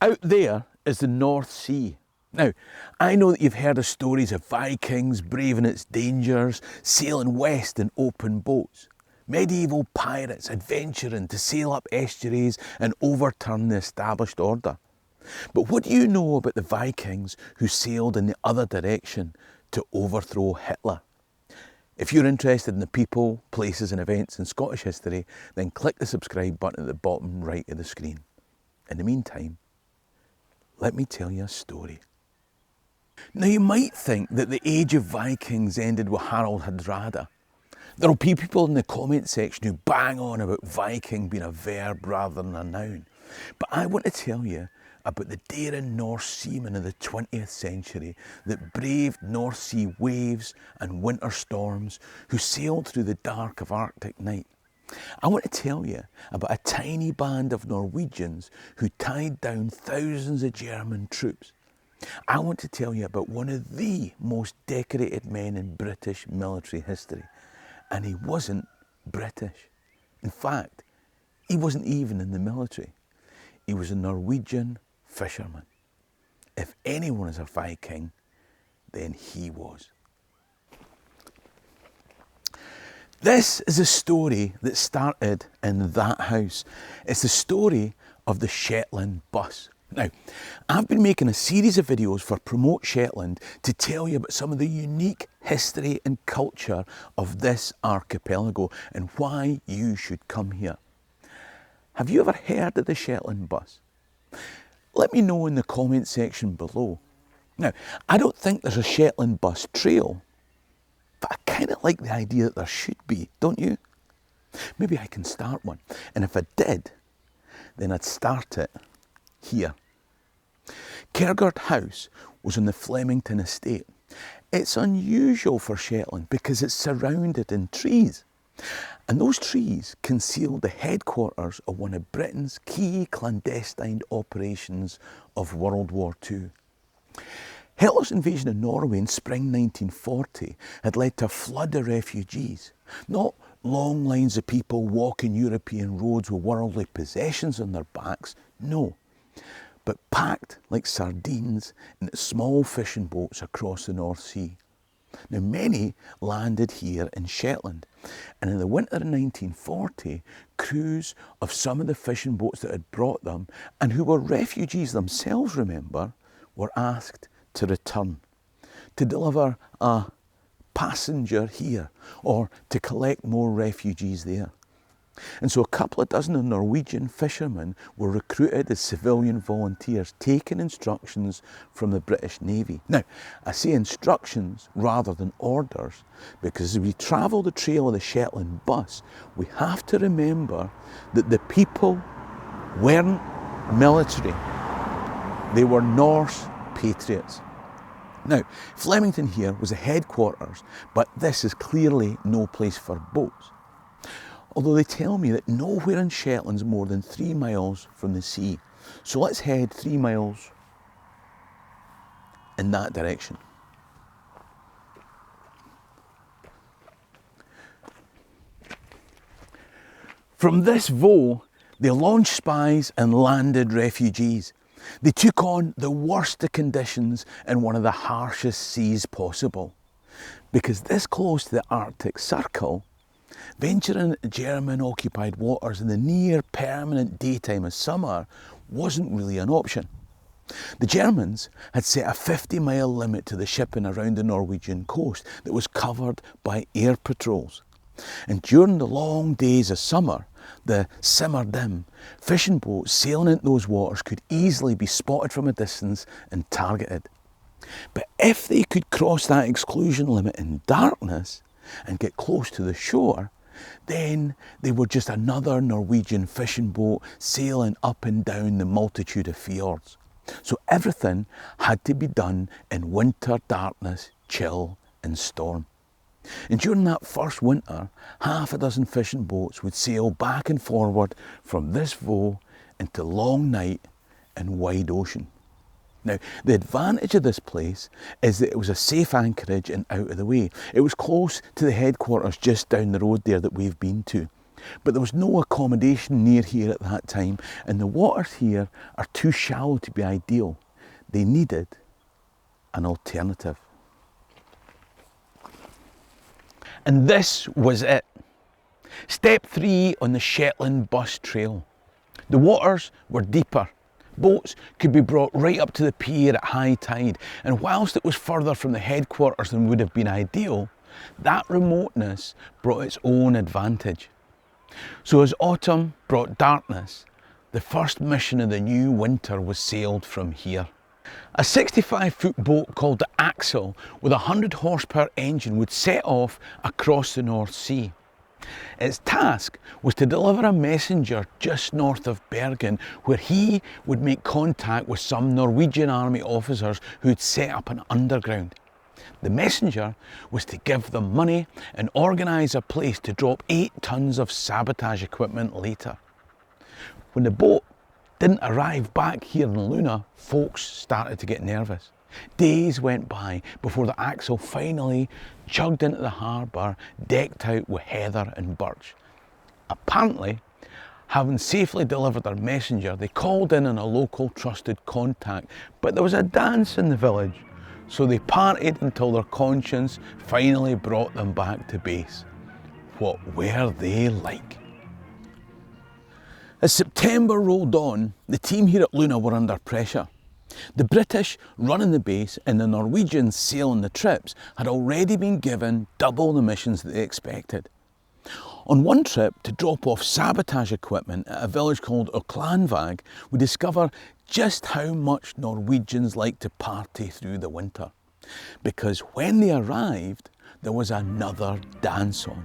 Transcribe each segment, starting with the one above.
Out there is the North Sea. Now, I know that you've heard of stories of Vikings braving its dangers, sailing west in open boats. Medieval pirates adventuring to sail up estuaries and overturn the established order. But what do you know about the Vikings who sailed in the other direction to overthrow Hitler? If you're interested in the people, places and events in Scottish history, then click the subscribe button at the bottom right of the screen. In the meantime, let me tell you a story. Now you might think that the age of Vikings ended with Harald Hardrada. There will be people in the comment section who bang on about Viking being a verb rather than a noun. But I want to tell you about the daring Norse seamen of the 20th century that braved North Sea waves and winter storms, who sailed through the dark of Arctic night. I want to tell you about a tiny band of Norwegians who tied down thousands of German troops. I want to tell you about one of the most decorated men in British military history. And he wasn't British. In fact, he wasn't even in the military. He was a Norwegian fisherman. If anyone is a Viking, then he was. This is a story that started in that house. It's the story of the Shetland bus. Now, I've been making a series of videos for Promote Shetland to tell you about some of the unique history and culture of this archipelago and why you should come here. Have you ever heard of the Shetland bus? Let me know in the comment section below. Now, I don't think there's a Shetland bus trail, but I kind of like the idea that there should be, don't you? Maybe I can start one. And if I did, then I'd start it here. Cairngorm House was on the Flemington estate. It's unusual for Shetland because it's surrounded in trees. And those trees concealed the headquarters of one of Britain's key clandestine operations of World War II. Hitler's invasion of Norway in spring 1940 had led to a flood of refugees. Not long lines of people walking European roads with worldly possessions on their backs, no. But packed like sardines in small fishing boats across the North Sea. Now many landed here in Shetland, and in the winter of 1940, crews of some of the fishing boats that had brought them, and who were refugees themselves, remember, were asked to return, to deliver a passenger here, or to collect more refugees there. And so a couple of dozen of Norwegian fishermen were recruited as civilian volunteers, taking instructions from the British Navy. Now, I say instructions rather than orders, because as we travel the trail of the Shetland bus, we have to remember that the people weren't military. They were Norse patriots. Now, Flemington here was the headquarters, but this is clearly no place for boats. Although they tell me that nowhere in Shetland's more than 3 miles from the sea. So let's head 3 miles in that direction. From this Vaux, they launched spies and landed refugees. They took on the worst of conditions in one of the harshest seas possible. Because this close to the Arctic Circle, venturing into German-occupied waters in the near-permanent daytime of summer wasn't really an option. The Germans had set a 50-mile limit to the shipping around the Norwegian coast that was covered by air patrols. And during the long days of summer, the Simmer-Dim, fishing boats sailing into those waters could easily be spotted from a distance and targeted. But if they could cross that exclusion limit in darkness and get close to the shore, then they were just another Norwegian fishing boat sailing up and down the multitude of fjords. So everything had to be done in winter darkness, chill and storm. And during that first winter, half a dozen fishing boats would sail back and forward from this Vaux into long night and wide ocean. Now, the advantage of this place is that it was a safe anchorage and out of the way. It was close to the headquarters just down the road there that we've been to. But there was no accommodation near here at that time, and the waters here are too shallow to be ideal. They needed an alternative. And this was it. Step 3 on the Shetland bus trail. The waters were deeper. Boats could be brought right up to the pier at high tide, and whilst it was further from the headquarters than would have been ideal, that remoteness brought its own advantage. So as autumn brought darkness, the first mission of the new winter was sailed from here. A 65-foot boat called the Axel with a 100 horsepower engine would set off across the North Sea. Its task was to deliver a messenger just north of Bergen, where he would make contact with some Norwegian army officers who had set up an underground. The messenger was to give them money and organise a place to drop 8 tons of sabotage equipment later. When the boat didn't arrive back here in Luna, folks started to get nervous. Days went by before the Axel finally chugged into the harbour, decked out with heather and birch. Apparently, having safely delivered their messenger, they called in on a local trusted contact, but there was a dance in the village, so they partied until their conscience finally brought them back to base. What were they like? As September rolled on, the team here at Luna were under pressure. The British running the base and the Norwegians sailing the trips had already been given double the missions that they expected. On one trip to drop off sabotage equipment at a village called Oklanvag, we discover just how much Norwegians like to party through the winter. Because when they arrived, there was another dance on.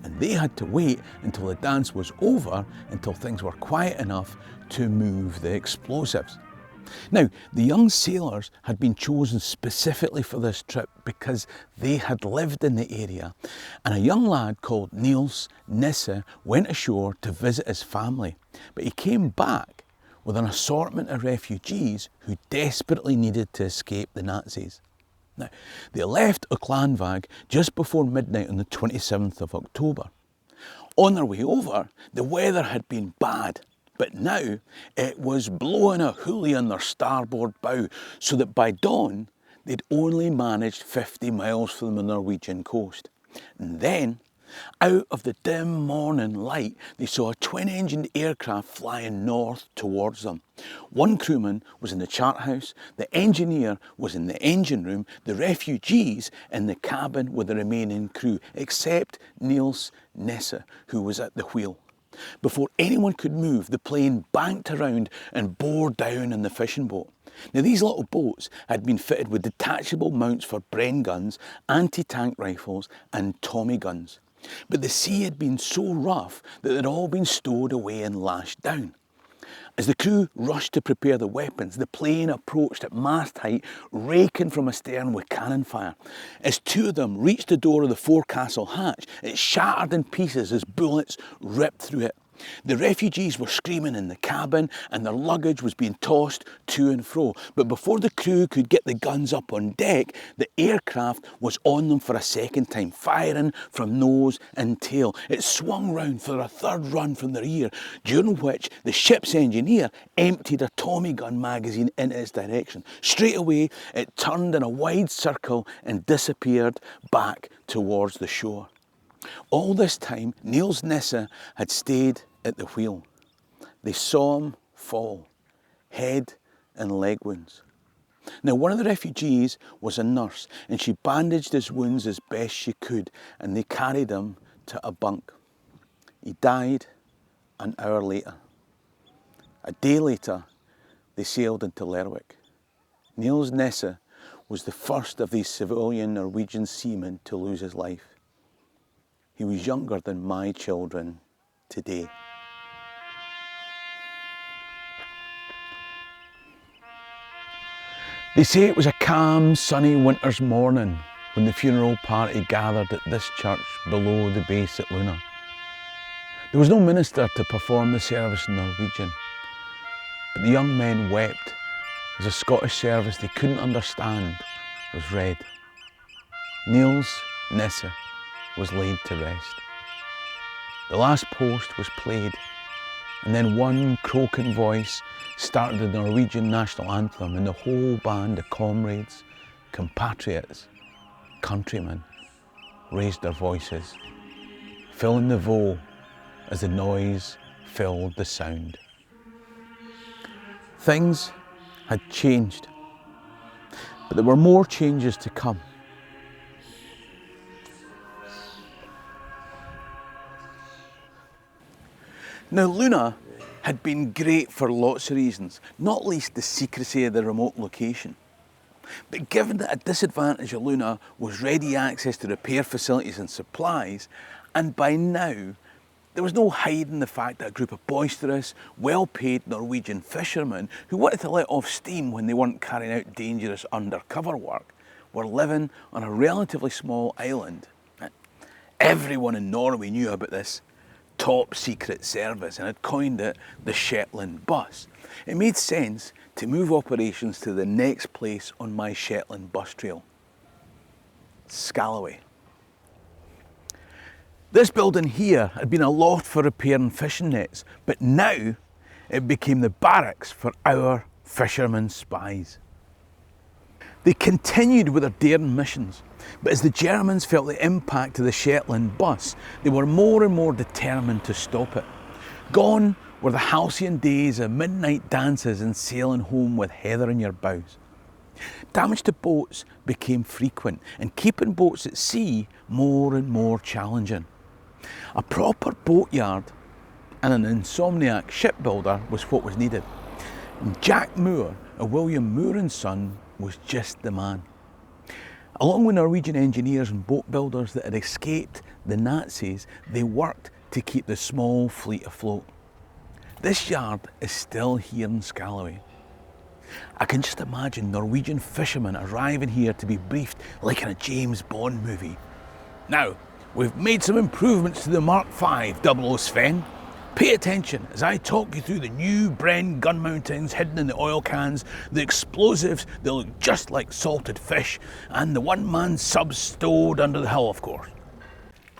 And they had to wait until the dance was over, until things were quiet enough to move the explosives. Now, the young sailors had been chosen specifically for this trip because they had lived in the area, and a young lad called Niels Nisse went ashore to visit his family, but he came back with an assortment of refugees who desperately needed to escape the Nazis. Now, they left Oklanvag just before midnight on the 27th of October. On their way over, the weather had been bad, but now it was blowing a hoolie on their starboard bow, so that by dawn they'd only managed 50 miles from the Norwegian coast. And then, out of the dim morning light, they saw a twin-engined aircraft flying north towards them. One crewman was in the chart house, the engineer was in the engine room, the refugees in the cabin with the remaining crew, except Niels Nisse, who was at the wheel. Before anyone could move, the plane banked around and bore down on the fishing boat. Now, these little boats had been fitted with detachable mounts for Bren guns, anti-tank rifles and Tommy guns. But the sea had been so rough that they'd all been stowed away and lashed down. As the crew rushed to prepare the weapons, the plane approached at mast height, raking from astern with cannon fire. As 2 of them reached the door of the forecastle hatch, it shattered in pieces as bullets ripped through it. The refugees were screaming in the cabin and their luggage was being tossed to and fro. But before the crew could get the guns up on deck, the aircraft was on them for a second time, firing from nose and tail. It swung round for a third run from the rear, during which the ship's engineer emptied a Tommy gun magazine in its direction. Straight away, it turned in a wide circle and disappeared back towards the shore. All this time, Niels Nisse had stayed at the wheel. They saw him fall, head and leg wounds. Now, one of the refugees was a nurse, and she bandaged his wounds as best she could, and they carried him to a bunk. He died an hour later. A day later, they sailed into Lerwick. Niels Nisse was the first of these civilian Norwegian seamen to lose his life. He was younger than my children today. They say it was a calm, sunny winter's morning when the funeral party gathered at this church below the base at Luna. There was no minister to perform the service in Norwegian, but the young men wept as a Scottish service they couldn't understand was read. Niels Nisse was laid to rest. The last post was played, and then one croaking voice started the Norwegian national anthem, and the whole band of comrades, compatriots, countrymen raised their voices, filling the Vaux as the noise filled the sound. Things had changed, but there were more changes to come. Now, Luna had been great for lots of reasons, not least the secrecy of the remote location. But given that a disadvantage of Luna was ready access to repair facilities and supplies, and by now there was no hiding the fact that a group of boisterous, well-paid Norwegian fishermen who wanted to let off steam when they weren't carrying out dangerous undercover work were living on a relatively small island. Everyone in Norway knew about this top secret service and had coined it the Shetland Bus. It made sense to move operations to the next place on my Shetland bus trail, Scalloway. This building here had been a loft for repairing fishing nets, but now it became the barracks for our fishermen spies. They continued with their daring missions, but as the Germans felt the impact of the Shetland Bus, they were more and more determined to stop it. Gone were the halcyon days of midnight dances and sailing home with heather in your bows. Damage to boats became frequent, and keeping boats at sea more and more challenging. A proper boatyard and an insomniac shipbuilder was what was needed. And Jack Moore, of William Moore and Son, was just the man. Along with Norwegian engineers and boat builders that had escaped the Nazis, they worked to keep the small fleet afloat. This yard is still here in Scalloway. I can just imagine Norwegian fishermen arriving here to be briefed like in a James Bond movie. Now, we've made some improvements to the Mark V 00 Sven. Pay attention as I talk you through the new Bren gun mountings hidden in the oil cans, the explosives that look just like salted fish, and the one-man subs stowed under the hull, of course.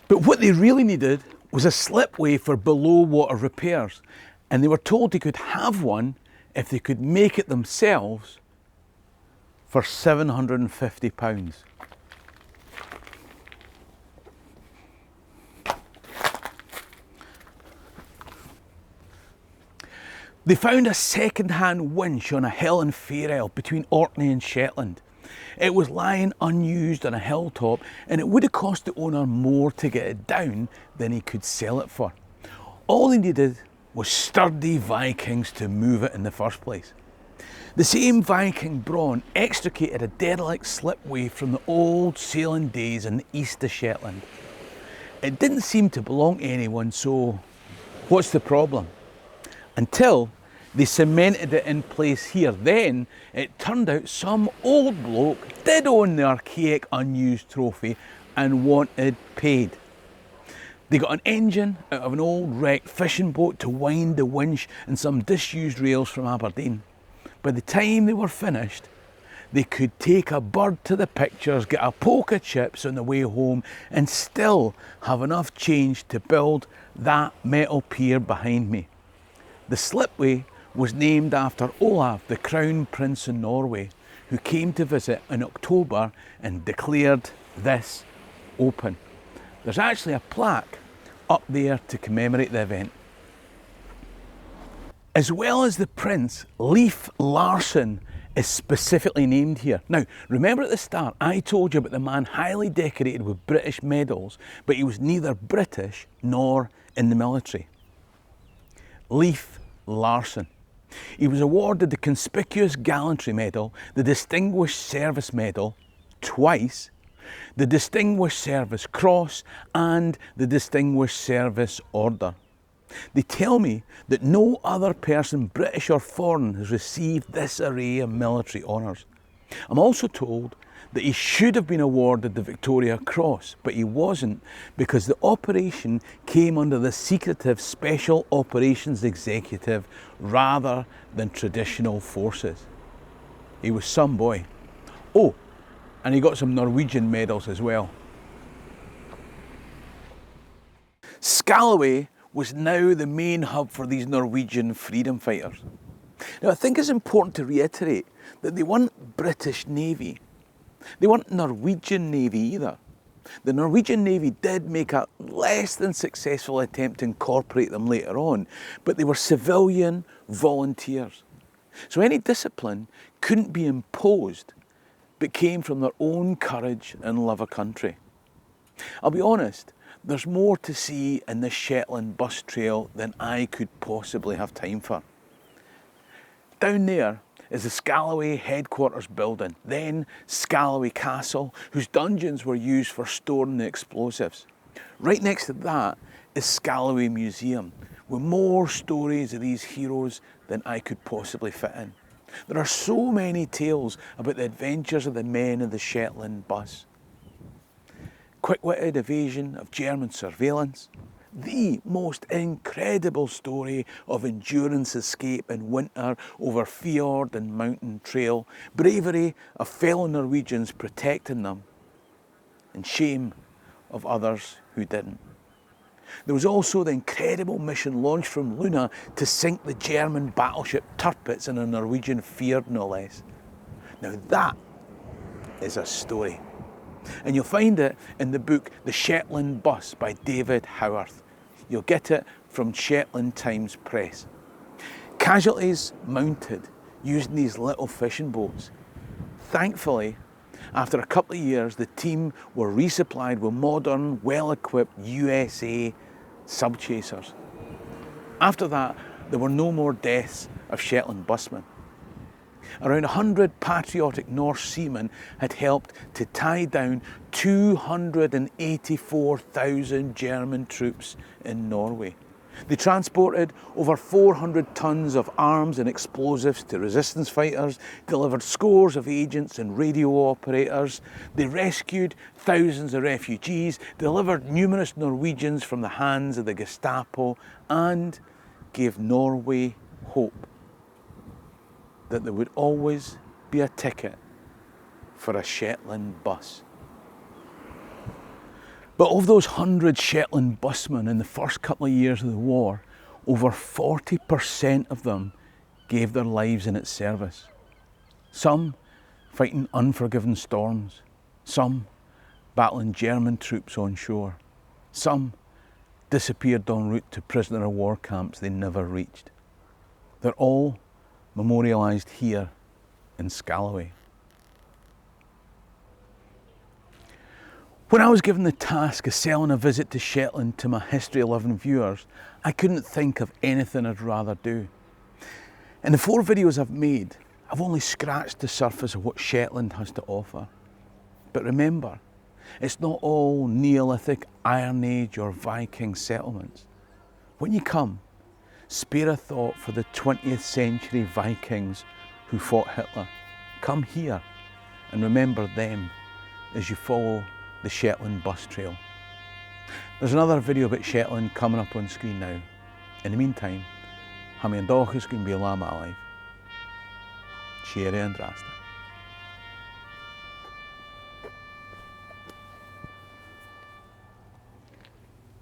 But what they really needed was a slipway for below-water repairs, and they were told they could have one if they could make it themselves for £750. They found a second-hand winch on a hill in Fairell between Orkney and Shetland. It was lying unused on a hilltop, and it would have cost the owner more to get it down than he could sell it for. All he needed was sturdy Vikings to move it in the first place. The same Viking brawn extricated a derelict slipway from the old sailing days in the east of Shetland. It didn't seem to belong to anyone, so what's the problem? Until they cemented it in place here. Then it turned out some old bloke did own the archaic unused trophy and wanted paid. They got an engine out of an old wrecked fishing boat to wind the winch and some disused rails from Aberdeen. By the time they were finished, they could take a bird to the pictures, get a poke of chips on the way home, and still have enough change to build that metal pier behind me. The slipway was named after Olav, the Crown Prince of Norway, who came to visit in October and declared this open. There's actually a plaque up there to commemorate the event. As well as the Prince, Leif Larsen is specifically named here. Now, remember at the start, I told you about the man highly decorated with British medals, but he was neither British nor in the military. Leif Larsen. He was awarded the Conspicuous Gallantry Medal, the Distinguished Service Medal twice, the Distinguished Service Cross, and the Distinguished Service Order. They tell me that no other person, British or foreign, has received this array of military honours. I'm also told that he should have been awarded the Victoria Cross, but he wasn't because the operation came under the secretive Special Operations Executive rather than traditional forces. He was some boy. Oh, and he got some Norwegian medals as well. Scalloway was now the main hub for these Norwegian freedom fighters. Now I think it's important to reiterate that they weren't British Navy. They weren't Norwegian Navy either. The Norwegian Navy did make a less than successful attempt to incorporate them later on, but they were civilian volunteers. So any discipline couldn't be imposed, but came from their own courage and love of country. I'll be honest, there's more to see in this Shetland bus trail than I could possibly have time for. Down there is the Scalloway headquarters building, then Scalloway Castle, whose dungeons were used for storing the explosives. Right next to that is Scalloway Museum, with more stories of these heroes than I could possibly fit in. There are so many tales about the adventures of the men of the Shetland bus. Quick-witted evasion of German surveillance, the most incredible story of endurance escape in winter over fjord and mountain trail, bravery of fellow Norwegians protecting them, and shame of others who didn't. There was also the incredible mission launched from Luna to sink the German battleship Tirpitz in a Norwegian fjord, no less. Now that is a story. And you'll find it in the book The Shetland Bus by David Howarth. You'll get it from Shetland Times Press. Casualties mounted using these little fishing boats. Thankfully, after a couple of years, the team were resupplied with modern, well-equipped USA subchasers. After that, there were no more deaths of Shetland busmen. Around 100 patriotic Norse seamen had helped to tie down 284,000 German troops in Norway. They transported over 400 tons of arms and explosives to resistance fighters, delivered scores of agents and radio operators. They rescued thousands of refugees, delivered numerous Norwegians from the hands of the Gestapo, and gave Norway hope that there would always be a ticket for a Shetland bus. But of those 100 Shetland busmen in the first couple of years of the war, over 40% of them gave their lives in its service. Some fighting unforgiving storms, some battling German troops on shore, some disappeared en route to prisoner of war camps they never reached. They're all memorialised here in Scalloway. When I was given the task of selling a visit to Shetland to my History 11 viewers, I couldn't think of anything I'd rather do. In the 4 videos I've made, I've only scratched the surface of what Shetland has to offer. But remember, it's not all Neolithic, Iron Age or Viking settlements. When you come, spare a thought for the 20th century Vikings who fought Hitler. Come here and remember them as you follow the Shetland bus trail. There's another video about Shetland coming up on screen now. In the meantime, ha mi an dóchas gon bia láma alive. Chéire an drasta.